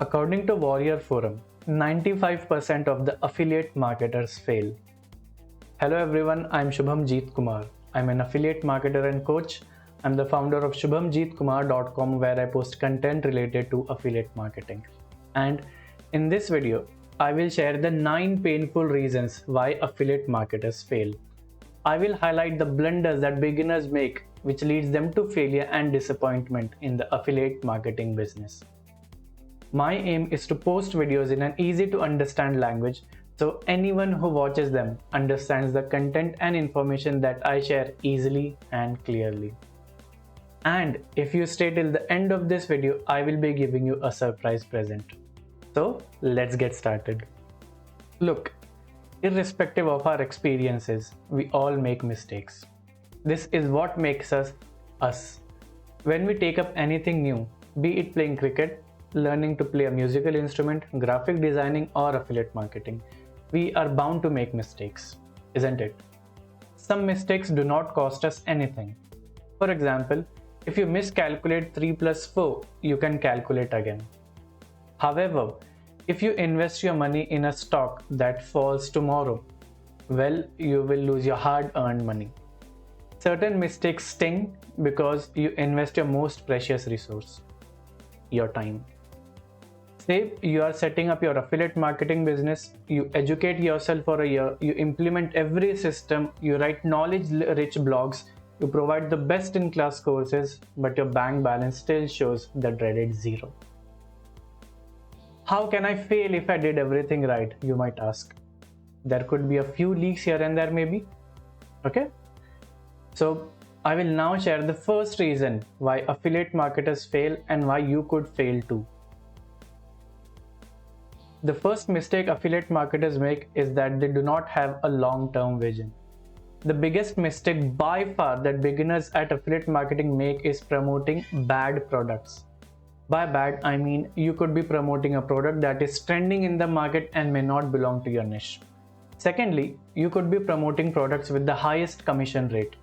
According to Warrior Forum, 95% of the affiliate marketers fail. Hello everyone, I'm Shubhamjeet Kumar. I'm an affiliate marketer and coach. I'm the founder of shubhamjeetkumar.com where I post content related to affiliate marketing. And in this video, I will share the 9 painful reasons why affiliate marketers fail. I will highlight the blunders that beginners make which leads them to failure and disappointment in the affiliate marketing business. My aim is to post videos in an easy to understand language so anyone who watches them understands the content and information that I share easily and clearly. And if you stay till the end of this video, I will be giving you a surprise present. So let's get started. Look, irrespective of our experiences, we all make mistakes. This is what makes us us. When we take up anything new, be it playing cricket, learning to play a musical instrument, graphic designing, or affiliate marketing, we are bound to make mistakes, isn't it? Some mistakes do not cost us anything. For example, if you miscalculate 3 plus 4, you can calculate again. However, if you invest your money in a stock that falls tomorrow, well, you will lose your hard-earned money. Certain mistakes sting because you invest your most precious resource, your time. Say you are setting up your affiliate marketing business, you educate yourself for a year, you implement every system, you write knowledge-rich blogs, you provide the best-in-class courses, but your bank balance still shows the dreaded zero. How can I fail if I did everything right, you might ask. There could be a few leaks here and there maybe. Okay? So I will now share the first reason why affiliate marketers fail and why you could fail too. The first mistake affiliate marketers make is that they do not have a long-term vision. The biggest mistake by far that beginners at affiliate marketing make is promoting bad products. By bad, I mean you could be promoting a product that is trending in the market and may not belong to your niche. Secondly, you could be promoting products with the highest commission rate.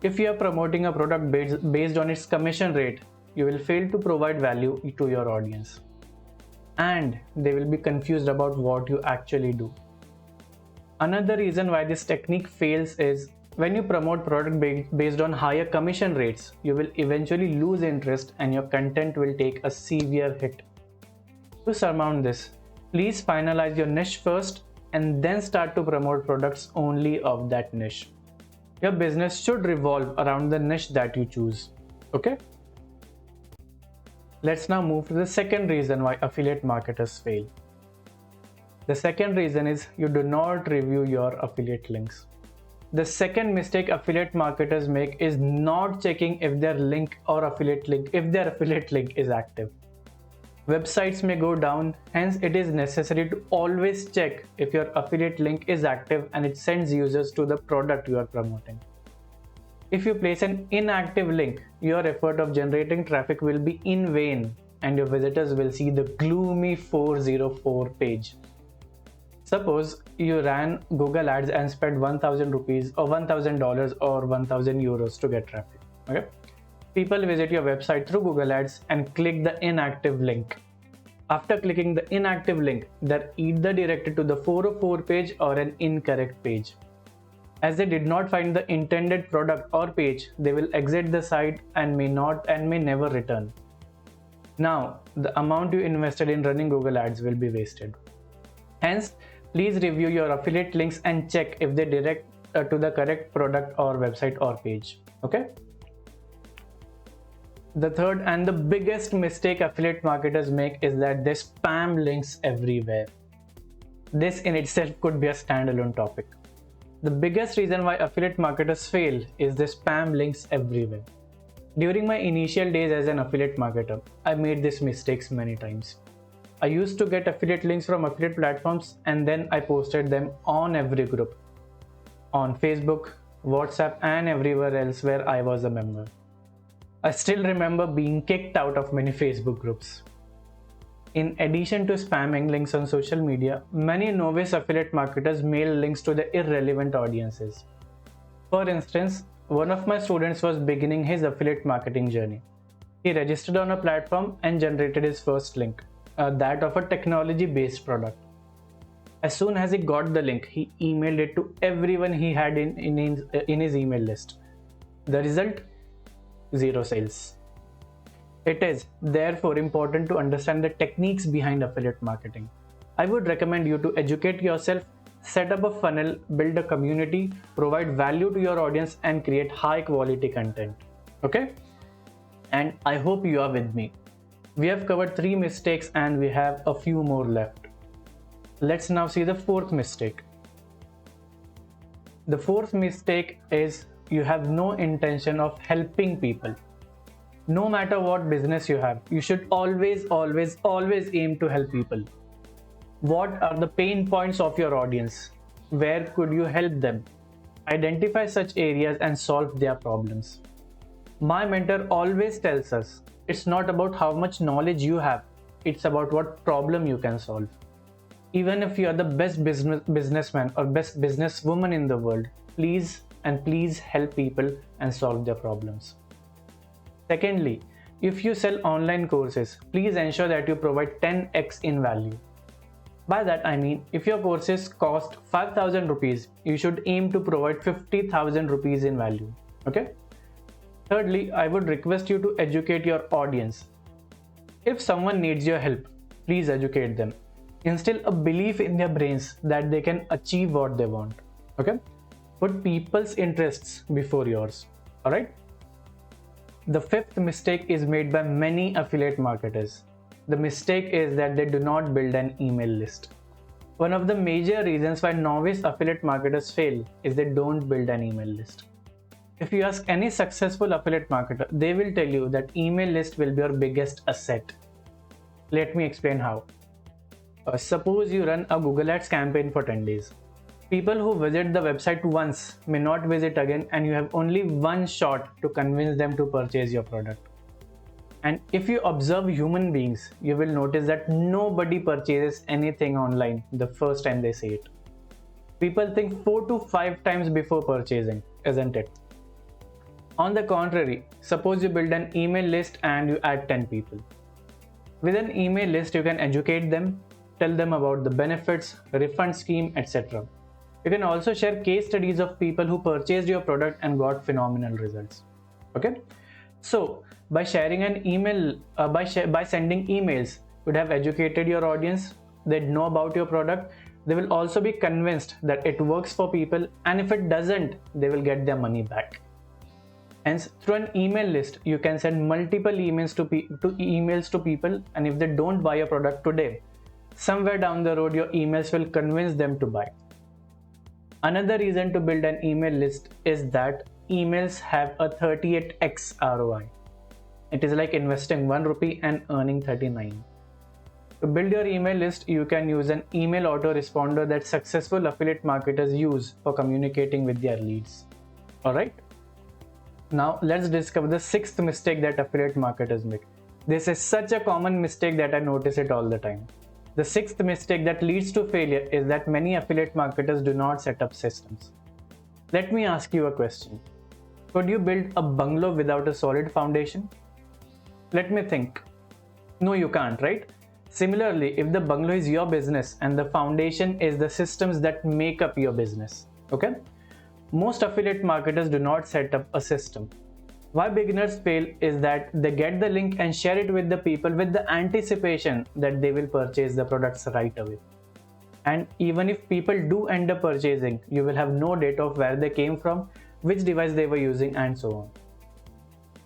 If you are promoting a product based on its commission rate, you will fail to provide value to your audience. And they will be confused about what you actually do. Another reason why this technique fails is when you promote product based on higher commission rates, you will eventually lose interest and your content will take a severe hit. To surmount this, please finalize your niche first and then start to promote products only of that niche. Your business should revolve around the niche that you choose. Okay? Let's now move to the second reason why affiliate marketers fail. The second reason is you do not review your affiliate links. The second mistake affiliate marketers make is not checking if their affiliate link is active. Websites may go down, hence it is necessary to always check if your affiliate link is active and it sends users to the product you are promoting. If you place an inactive link, your effort of generating traffic will be in vain and your visitors will see the gloomy 404 page. Suppose you ran Google ads and spent 1,000 rupees or $1,000 or 1,000 euros to get traffic. Okay? People visit your website through Google ads and click the inactive link. After clicking the inactive link, they're either directed to the 404 page or an incorrect page. As they did not find the intended product or page, they will exit the site and may never return. Now, the amount you invested in running Google ads will be wasted. Hence, please review your affiliate links and check if they direct to the correct product or website or page. Okay? The third and the biggest mistake affiliate marketers make is that they spam links everywhere. This in itself could be a standalone topic. The biggest reason why affiliate marketers fail is they spam links everywhere. During my initial days as an affiliate marketer, I made these mistakes many times. I used to get affiliate links from affiliate platforms and then I posted them on every group, on Facebook, WhatsApp and everywhere else where I was a member. I still remember being kicked out of many Facebook groups. In addition to spamming links on social media, many novice affiliate marketers mail links to the irrelevant audiences. For instance, one of my students was beginning his affiliate marketing journey. He registered on a platform and generated his first link. that of a technology based product. As soon as he got the link, he emailed it to everyone he had in his email list. The result? Zero sales. It is therefore important to understand the techniques behind affiliate marketing. I would recommend you to educate yourself, set up a funnel, build a community, provide value to your audience, and create high quality content. Okay? And I hope you are with me. We have covered 3 mistakes and we have a few more left. Let's now see the 4th mistake. The 4th mistake is you have no intention of helping people. No matter what business you have, you should always aim to help people. What are the pain points of your audience? Where could you help them? Identify such areas and solve their problems. My mentor always tells us, it's not about how much knowledge you have, it's about what problem you can solve. Even if you are the best businessman or best businesswoman in the world, please help people and solve their problems. Secondly, if you sell online courses, please ensure that you provide 10x in value. By that I mean, if your courses cost 5,000 rupees, you should aim to provide 50,000 rupees in value. Okay? Thirdly, I would request you to educate your audience. If someone needs your help, please educate them. Instill a belief in their brains that they can achieve what they want. Okay? Put people's interests before yours. Alright? The 5th mistake is made by many affiliate marketers. The mistake is that they do not build an email list. One of the major reasons why novice affiliate marketers fail is they don't build an email list. If you ask any successful affiliate marketer, they will tell you that email list will be your biggest asset. Let me explain how. Suppose you run a Google Ads campaign for 10 days. People who visit the website once may not visit again, and you have only one shot to convince them to purchase your product. And if you observe human beings, you will notice that nobody purchases anything online the first time they see it. People think 4 to 5 times before purchasing, isn't it? On the contrary, suppose you build an email list and you add 10 people. With an email list, you can educate them, tell them about the benefits, refund scheme, etc. You can also share case studies of people who purchased your product and got phenomenal results. Okay? So, by sharing an email, by sending emails, you would have educated your audience, they'd know about your product, they will also be convinced that it works for people, and if it doesn't, they will get their money back. Hence, through an email list, you can send multiple emails to people, and if they don't buy your product today, somewhere down the road your emails will convince them to buy. Another reason to build an email list is that emails have a 38x ROI. It is like investing 1 rupee and earning 39. To build your email list, you can use an email autoresponder that successful affiliate marketers use for communicating with their leads. Alright? Now let's discover the 6th mistake that affiliate marketers make. This is such a common mistake that I notice it all the time. The 6th mistake that leads to failure is that many affiliate marketers do not set up systems. Let me ask you a question. Could you build a bungalow without a solid foundation? Let me think. No, you can't, right? Similarly, if the bungalow is your business and the foundation is the systems that make up your business, okay? Most affiliate marketers do not set up a system. Why beginners fail is that they get the link and share it with the people with the anticipation that they will purchase the products right away. And even if people do end up purchasing, you will have no data of where they came from, which device they were using, and so on.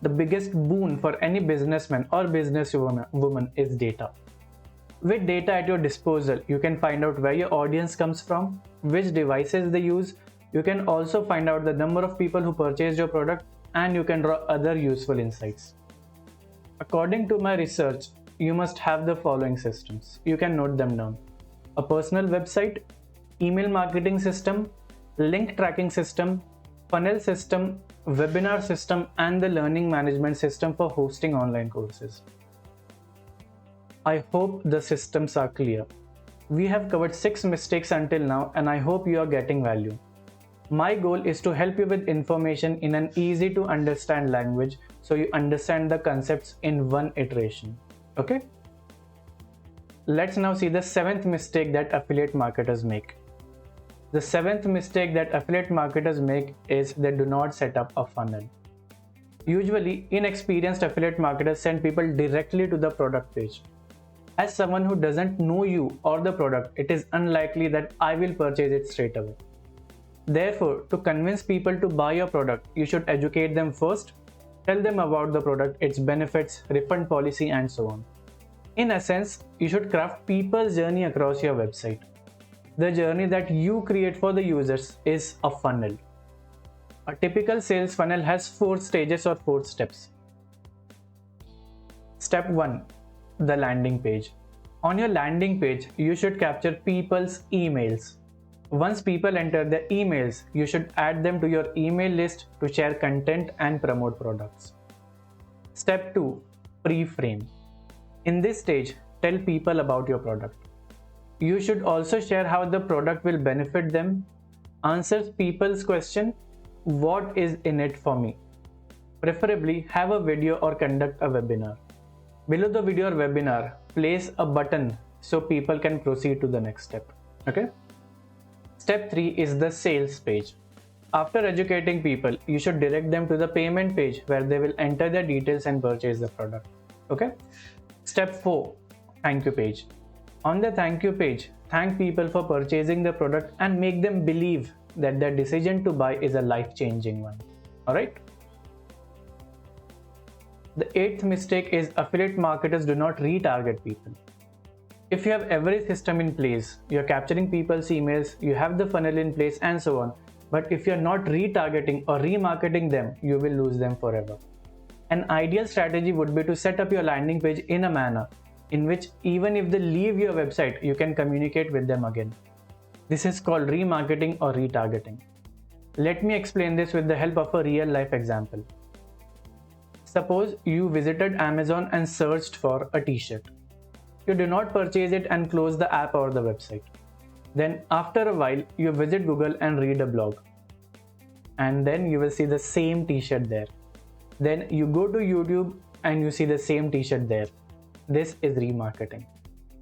The biggest boon for any businessman or businesswoman is data. With data at your disposal, you can find out where your audience comes from, which devices they use. You can also find out the number of people who purchased your product, and you can draw other useful insights. According to my research, you must have the following systems. You can note them down. A personal website, email marketing system, link tracking system, funnel system, webinar system, and the learning management system for hosting online courses. I hope the systems are clear. We have covered 6 mistakes until now, and I hope you are getting value. My goal is to help you with information in an easy to understand language so you understand the concepts in one iteration. Okay? let's now see the seventh mistake that affiliate marketers make. The seventh mistake that affiliate marketers make is they do not set up a funnel. Usually, inexperienced affiliate marketers send people directly to the product page. As someone who doesn't know you or the product, it is unlikely that I will purchase it straight away. Therefore, to convince people to buy your product, you should educate them first, tell them about the product, its benefits, refund policy, and so on. In essence, you should craft people's journey across your website. The journey that you create for the users is a funnel. A typical sales funnel has 4 stages or 4 steps. Step 1. The landing page. On your landing page, you should capture people's emails. Once people enter their emails, you should add them to your email list to share content and promote products. Step 2. Pre-frame. In this stage, tell people about your product. You should also share how the product will benefit them, answer people's question, what is in it for me. Preferably, have a video or conduct a webinar. Below the video or webinar, place a button so people can proceed to the next step. Okay? Step 3 is the sales page. After educating people, you should direct them to the payment page where they will enter their details and purchase the product. Okay? Step 4. Thank you page. On the thank you page, thank people for purchasing the product and make them believe that their decision to buy is a life-changing one. Alright? The 8th mistake is affiliate marketers do not retarget people. If you have every system in place, you're capturing people's emails, you have the funnel in place and so on, but if you're not retargeting or remarketing them, you will lose them forever. An ideal strategy would be to set up your landing page in a manner in which even if they leave your website, you can communicate with them again. This is called remarketing or retargeting. Let me explain this with the help of a real life example. Suppose you visited Amazon and searched for a t-shirt. You do not purchase it and close the app or the website. Then after a while, you visit Google and read a blog. And then you will see the same t-shirt there. Then you go to YouTube and you see the same t-shirt there. This is remarketing.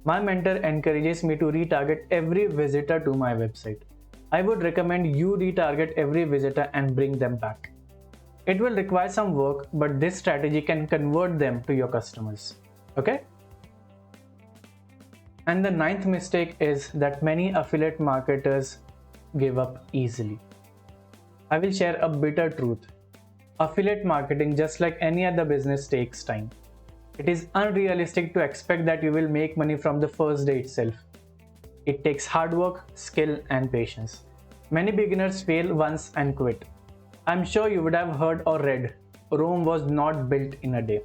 My mentor encourages me to retarget every visitor to my website. I would recommend you retarget every visitor and bring them back. It will require some work, but this strategy can convert them to your customers. Okay? And the 9th mistake is that many affiliate marketers give up easily. I will share a bitter truth. Affiliate marketing, just like any other business, takes time. It is unrealistic to expect that you will make money from the first day itself. It takes hard work, skill, and patience. Many beginners fail once and quit. I'm sure you would have heard or read, Rome was not built in a day.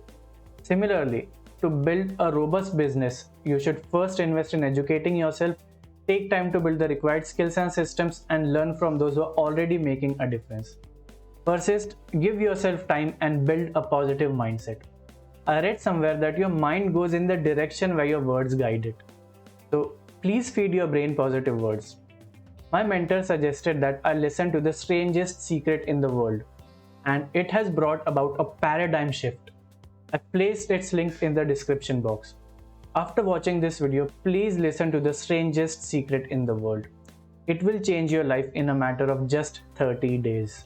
Similarly, to build a robust business, you should first invest in educating yourself, take time to build the required skills and systems, and learn from those who are already making a difference. Persist, give yourself time, and build a positive mindset. I read somewhere that your mind goes in the direction where your words guide it. So please feed your brain positive words. My mentor suggested that I listen to The Strangest Secret in the World, and it has brought about a paradigm shift. I've placed its link in the description box. After watching this video, please listen to The Strangest Secret in the World. It will change your life in a matter of just 30 days.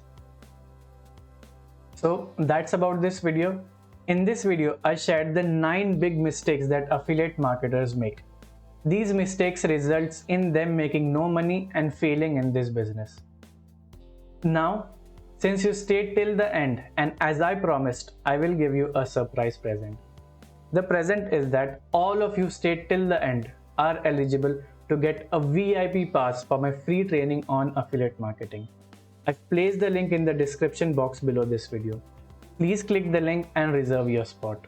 So that's about this video. In this video, I shared the 9 big mistakes that affiliate marketers make. These mistakes results in them making no money and failing in this business. Now, since you stayed till the end, and as I promised, I will give you a surprise present. The present is that all of you stayed till the end are eligible to get a VIP pass for my free training on affiliate marketing. I've placed the link in the description box below this video. Please click the link and reserve your spot.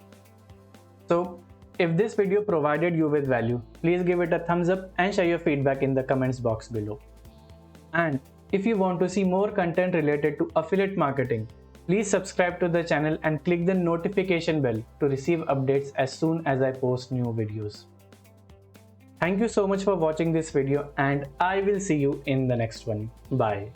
So, if this video provided you with value, please give it a thumbs up and share your feedback in the comments box below. And if you want to see more content related to affiliate marketing, please subscribe to the channel and click the notification bell to receive updates as soon as I post new videos. Thank you so much for watching this video, and I will see you in the next one. Bye.